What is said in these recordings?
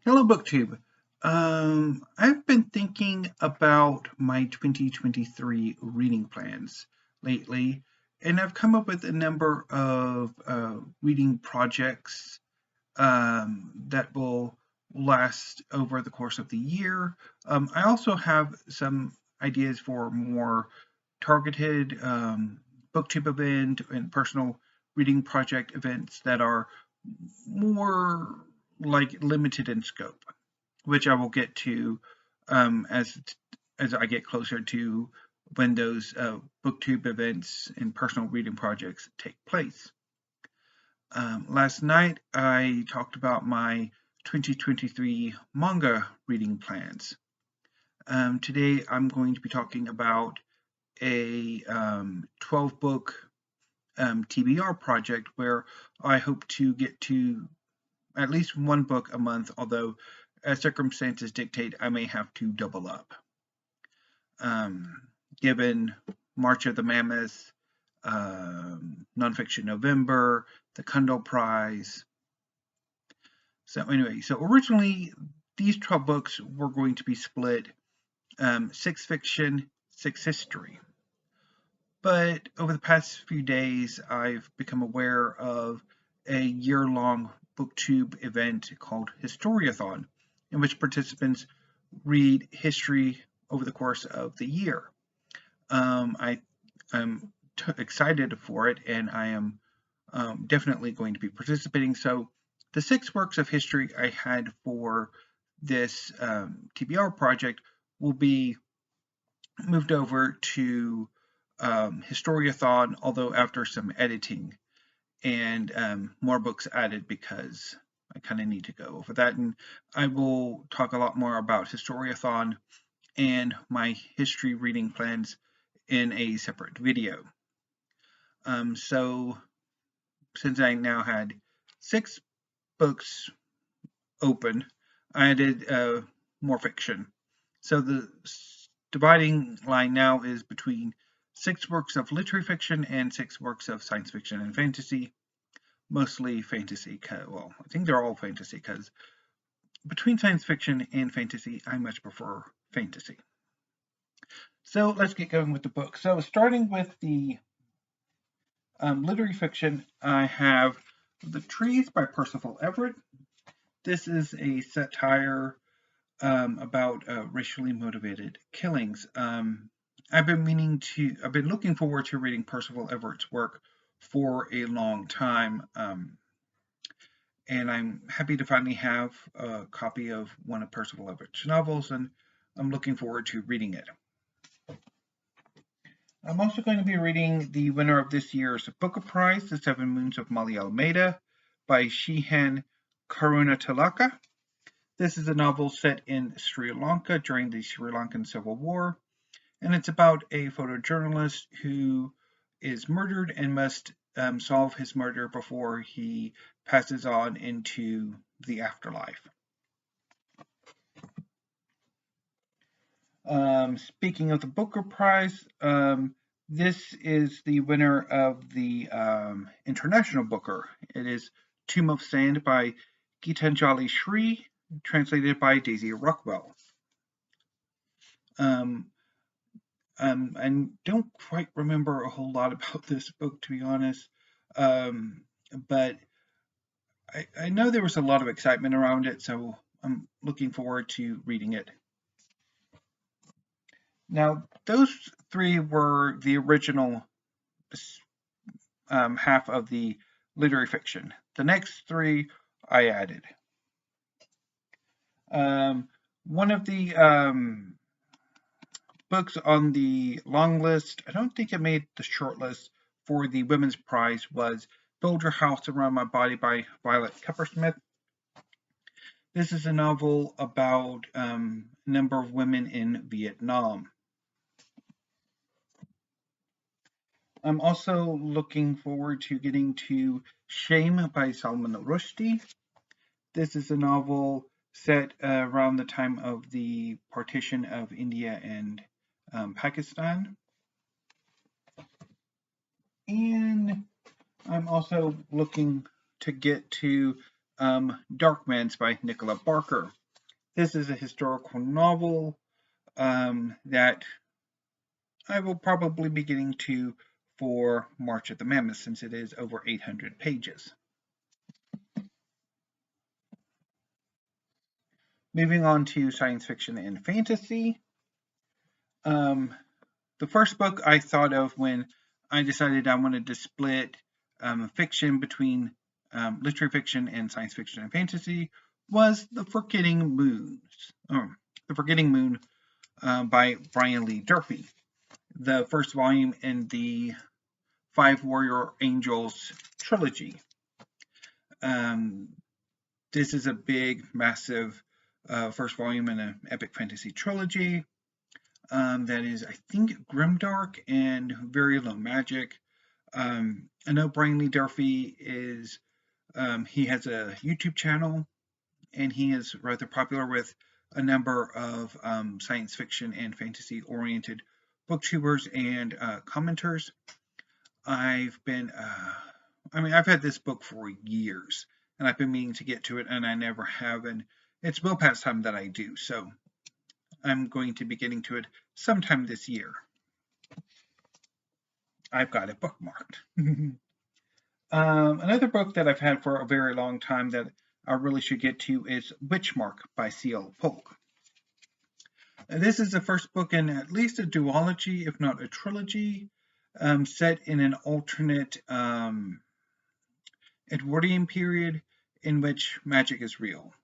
Hello, BookTube. I've been thinking about my 2023 reading plans lately, and I've come up with a number of reading projects that will last over the course of the year. I also have some ideas for more targeted BookTube event and personal reading project events that are more like limited in scope, which I will get to as I get closer to when those BookTube events and personal reading projects take place. Last night I talked about my 2023 manga reading plans. Today I'm going to be talking about a 12 book TBR project where I hope to get to at least one book a month, although as circumstances dictate, I may have to double up. Given March of the Mammoth, Nonfiction November, the Kundal Prize. So anyway, so originally these 12 books were going to be split 6 fiction, 6 history. But over the past few days, I've become aware of a year-long BookTube event called Historiathon, in which participants read history over the course of the year. I'm excited for it, and I am definitely going to be participating. So the 6 works of history I had for this TBR project will be moved over to Historiathon, although after some editing and more books added because I kind of need to go over that. And I will talk a lot more about Historiathon and my history reading plans in a separate video. So since I now had 6 books open, I added more fiction. So the dividing line now is between 6 works of literary fiction and 6 works of science fiction and fantasy, mostly fantasy. Well, I think they're all fantasy because between science fiction and fantasy, I much prefer fantasy. So let's get going with the book. So starting with the literary fiction, I have The Trees by Percival Everett. This is a satire about racially motivated killings. I've been looking forward to reading Percival Everett's work for a long time, and I'm happy to finally have a copy of one of Percival Everett's novels, and I'm looking forward to reading it. I'm also going to be reading the winner of this year's Booker Prize, The Seven Moons of Maali Almeida by Shehan Karunatilaka. This is a novel set in Sri Lanka during the Sri Lankan Civil War, and it's about a photojournalist who is murdered and must solve his murder before he passes on into the afterlife. Speaking of the Booker Prize, this is the winner of the International Booker. It is Tomb of Sand by Geetanjali Shree, translated by Daisy Rockwell. I don't quite remember a whole lot about this book, to be honest, but I know there was a lot of excitement around it, so I'm looking forward to reading it. Now, those 3 were the original half of the literary fiction. The next 3 I added. One of the books on the long list, I don't think it made the short list for the Women's Prize, was Build Your House Around My Body by Violet Kuppersmith. This is a novel about a number of women in Vietnam. I'm also looking forward to getting to Shame by Salman Rushdie. This is a novel set around the time of the partition of India and Pakistan. And I'm also looking to get to Darkmans by Nicola Barker. This is a historical novel that I will probably be getting to for March of the Mammoth, since it is over 800 pages. Moving on to science fiction and fantasy. The first book I thought of when I decided I wanted to split fiction between literary fiction and science fiction and fantasy was The Forgetting Moon by Brian Lee Durfee, the first volume in the Five Warrior Angels trilogy. This is a big, massive first volume in an epic fantasy trilogy that is, I think, grimdark and very low magic. I know Brian Lee Durfee is, he has a YouTube channel, and he is rather popular with a number of science fiction and fantasy oriented booktubers and commenters. I've had this book for years, and I've been meaning to get to it, and I never have, and it's well past time that I do, so I'm going to be getting to it sometime this year. I've got it bookmarked. Another book that I've had for a very long time that I really should get to is Witchmark by C.L. Polk. This is the first book in at least a duology, if not a trilogy, set in an alternate Edwardian period in which magic is real.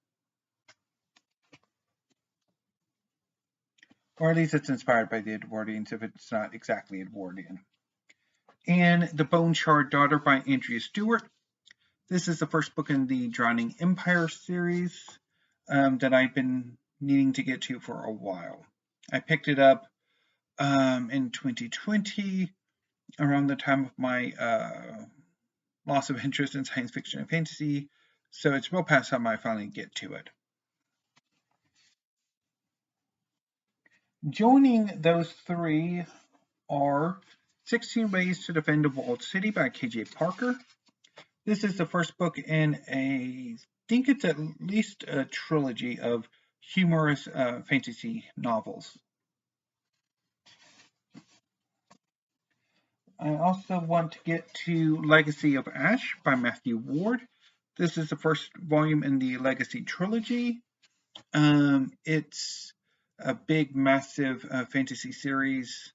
Or at least it's inspired by the Edwardians, if it's not exactly Edwardian. And The Bone Shard Daughter by Andrea Stewart. This is the first book in the Drowning Empire series that I've been needing to get to for a while. I picked it up in 2020, around the time of my loss of interest in science fiction and fantasy, so it's well past time I finally get to it. Joining those three are 16 Ways to Defend a Walled City by K.J. Parker. This is the first book in I think it's at least a trilogy of humorous fantasy novels. I also want to get to Legacy of Ash by Matthew Ward. This is the first volume in the Legacy trilogy. It's a big, massive fantasy series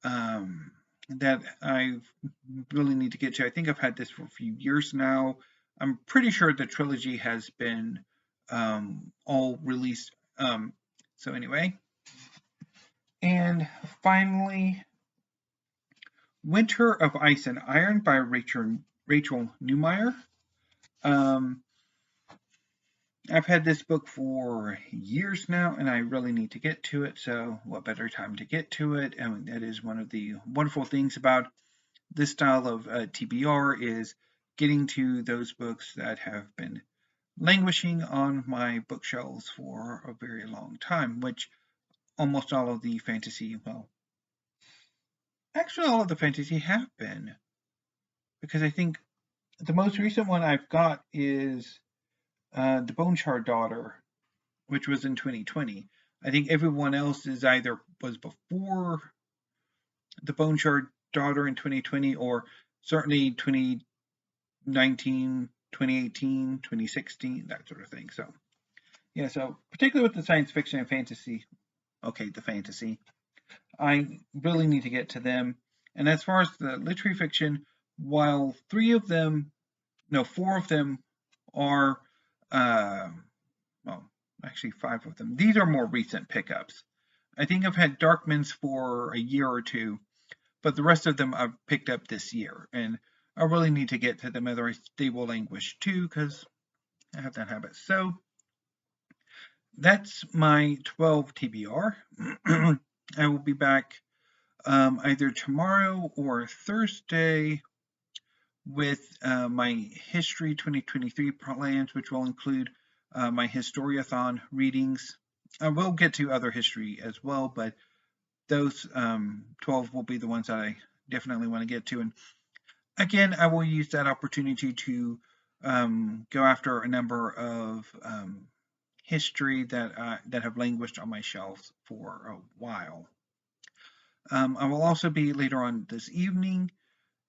that I really need to get to. I think I've had this for a few years now. I'm pretty sure the trilogy has been all released. So anyway. And finally, Winter of Ice and Iron by Rachel Neumeier. I've had this book for years now, and I really need to get to it, so what better time to get to it? And that is one of the wonderful things about this style of TBR, is getting to those books that have been languishing on my bookshelves for a very long time, which almost all of the fantasy, well, actually all of the fantasy have been, because I think the most recent one I've got is The Bone Shard Daughter, which was in 2020. I think everyone else is either was before The Bone Shard Daughter in 2020, or certainly 2019, 2018, 2016, that sort of thing. So, yeah, so particularly with the science fiction and fantasy, the fantasy, I really need to get to them. And as far as the literary fiction, while four of them are, actually 5 of them. These are more recent pickups. I think I've had Darkmans for a year or two, but the rest of them I've picked up this year, and I really need to get to them, otherwise they will languish too, because I have that habit. So that's my 12 TBR. I will be back either tomorrow or Thursday with my History 2023 plans, which will include my Historiathon readings. I will get to other history as well, but those 12 will be the ones that I definitely want to get to. And again, I will use that opportunity to go after a number of history that have languished on my shelves for a while. I will also be later on this evening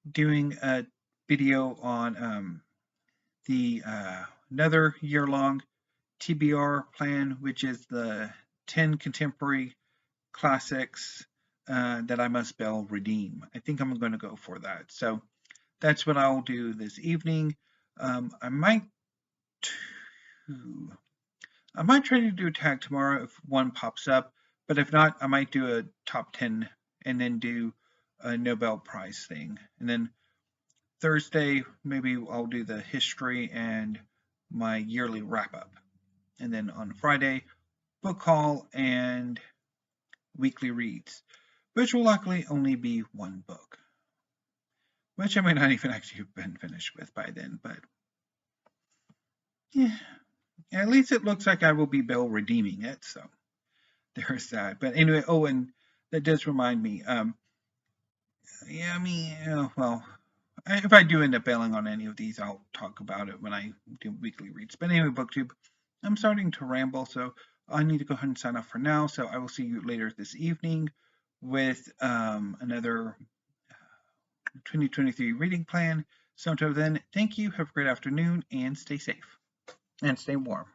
doing a video on the another year-long TBR plan, which is the 10 contemporary classics that I must Bell redeem. I think I'm going to go for that. So that's what I'll do this evening. I might try to do a tag tomorrow if one pops up, but if not, I might do a top 10 and then do a Nobel Prize thing. And then Thursday, maybe I'll do the history and my yearly wrap up. And then on Friday, book haul and weekly reads, which will likely only be one book, which I might not even actually have been finished with by then, but yeah, at least it looks like I will be Bell redeeming it, so there's that. But anyway, oh, and that does remind me, yeah, I mean, well, if I do end up bailing on any of these, I'll talk about it when I do weekly reads. But anyway, BookTube, I'm starting to ramble, so I need to go ahead and sign off for now. So I will see you later this evening with another 2023 reading plan. So until then, thank you, have a great afternoon, and stay safe and stay warm.